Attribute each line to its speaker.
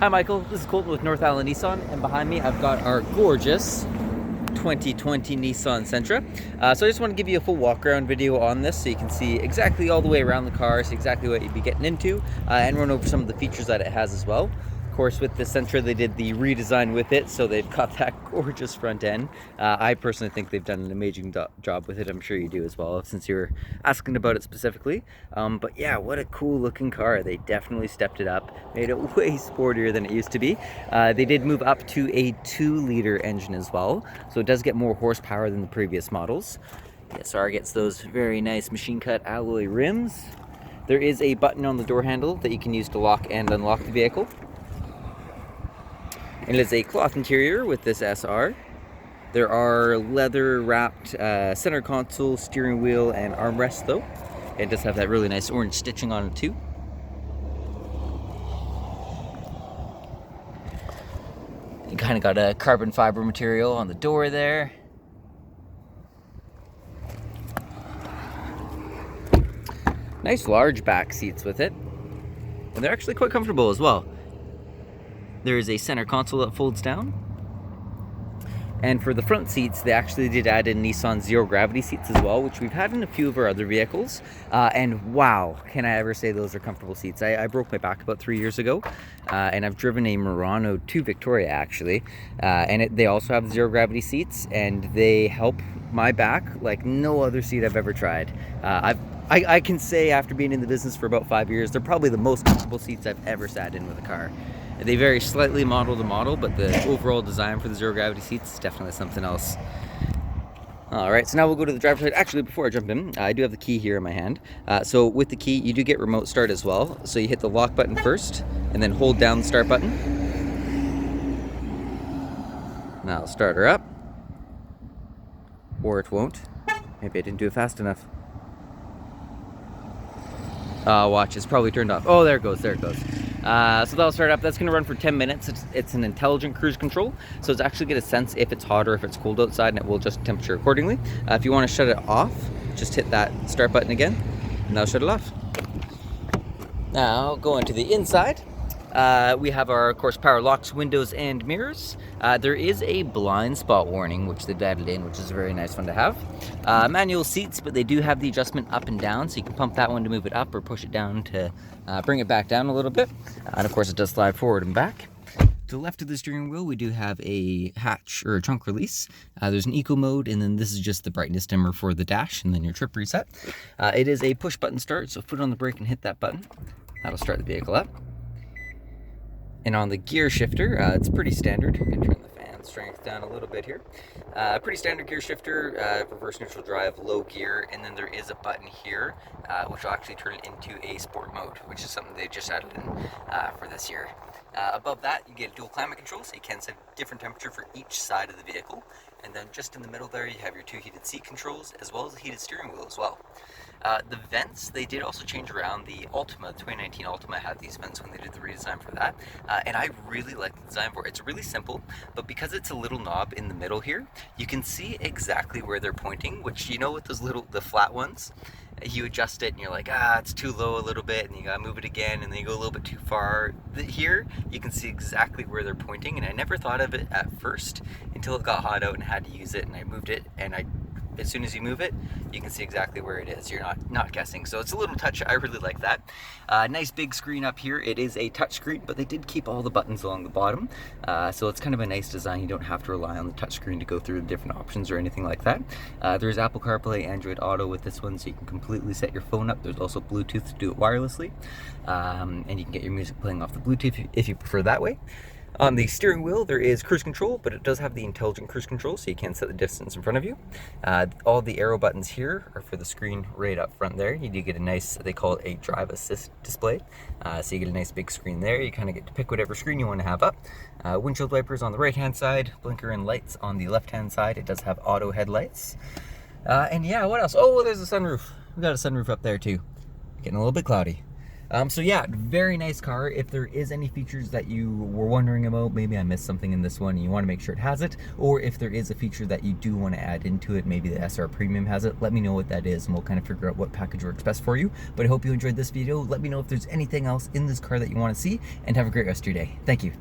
Speaker 1: Hi Michael, this is Colton with North Island Nissan, and behind me I've got our gorgeous 2020 Nissan Sentra. So I just want to give you a full walk around video on this so you can see exactly all the way around the car, see exactly what you'd be getting into, and run over some of the features that it has as well. Of course, with the Sentra, they did the redesign with it, so they've got that gorgeous front end. I personally think they've done an amazing job with it. I'm sure you do as well, since you were asking about it specifically. But yeah, what a cool looking car. They definitely stepped it up, made it way sportier than it used to be. They did move up to a 2-liter engine as well, so it does get more horsepower than the previous models. The SR gets those very nice machine cut alloy rims. There is a button on the door handle that you can use to lock and unlock the vehicle. It is a cloth interior with this SR. There are leather wrapped center console, steering wheel, and armrest though. It does have that really nice orange stitching on it too. You kind of got a carbon fiber material on the door there. Nice large back seats with it. And they're actually quite comfortable as well. There is a center console that folds down. And for the front seats, they actually did add in Nissan zero gravity seats as well, which we've had in a few of our other vehicles. And wow, can I ever say those are comfortable seats. I broke my back about 3 years ago, and I've driven a Murano 2 Victoria actually. They also have zero gravity seats, and they help my back like no other seat I've ever tried. I can say after being in the business for about 5 years, they're probably the most comfortable seats I've ever sat in with a car. They vary slightly model to model, but the overall design for the zero gravity seats is definitely something else. Alright, so now we'll go to the driver's side. Actually, before I jump in, I do have the key here in my hand. So with the key, you do get remote start as well. So you hit the lock button first, and then hold down the start button. Now I'll start her up. Or it won't. Maybe I didn't do it fast enough. Watch, it's probably turned off. Oh, there it goes, there it goes. So that'll start up. That's going to run for 10 minutes. It's an intelligent cruise control, so it's actually going to sense if it's hot or if it's cold outside, and it will adjust temperature accordingly. If you want to shut it off, just hit that start button again, and that'll shut it off. Now, going to the inside, we have our, of course, power locks, windows, and mirrors. There is a blind spot warning, which they've added in, which is a very nice one to have. Manual seats, but they do have the adjustment up and down, so you can pump that one to move it up or push it down to bring it back down a little bit. And of course, it does slide forward and back. To the left of the steering wheel, we do have a hatch or a trunk release. There's an eco mode, and then this is just the brightness dimmer for the dash, and then your trip reset. It is a push button start, so foot on the brake and hit that button. That'll start the vehicle up. And on the gear shifter, it's pretty standard. I'm gonna turn the fan strength down a little bit here. Pretty standard gear shifter, reverse neutral drive, low gear, and then there is a button here, which will actually turn it into a sport mode, which is something they just added in for this year. Above that, you get dual climate control, so you can set different temperature for each side of the vehicle. And then just in the middle there, you have your 2 heated seat controls, as well as a heated steering wheel as well. The vents, they did also change around. The Altima, the 2019 Altima had these vents when they did the redesign for that. And I really like the design for it. It's really simple, but because it's a little knob in the middle here, you can see exactly where they're pointing, which, you know, with those the flat ones, you adjust it and you're like, it's too low a little bit, and you gotta move it again, and then you go a little bit too far. Here, you can see exactly where they're pointing, and I never thought of it at first until it got hot out and I had to use it, and I moved it, and as soon as you move it, you can see exactly where it is. You're not guessing. So it's a little touch. I really like that. Nice big screen up here. It is a touch screen, but they did keep all the buttons along the bottom. So it's kind of a nice design. You don't have to rely on the touch screen to go through the different options or anything like that. There's Apple CarPlay, Android Auto with this one, so you can completely set your phone up. There's also Bluetooth to do it wirelessly. And you can get your music playing off the Bluetooth if you prefer that way. On the steering wheel, there is cruise control, but it does have the intelligent cruise control, so you can set the distance in front of you. All the arrow buttons here are for the screen right up front there. You do get a nice, they call it a drive assist display. So you get a nice big screen there. You kind of get to pick whatever screen you want to have up. Windshield wipers on the right-hand side, blinker and lights on the left-hand side. It does have auto headlights. And yeah, what else? Oh, there's a sunroof. We got a sunroof up there too. Getting a little bit cloudy. So yeah, very nice car. If there is any features that you were wondering about, maybe I missed something in this one and you want to make sure it has it, or if there is a feature that you do want to add into it, maybe the SR Premium has it, let me know what that is and we'll kind of figure out what package works best for you. But I hope you enjoyed this video. Let me know if there's anything else in this car that you want to see, and have a great rest of your day. Thank you.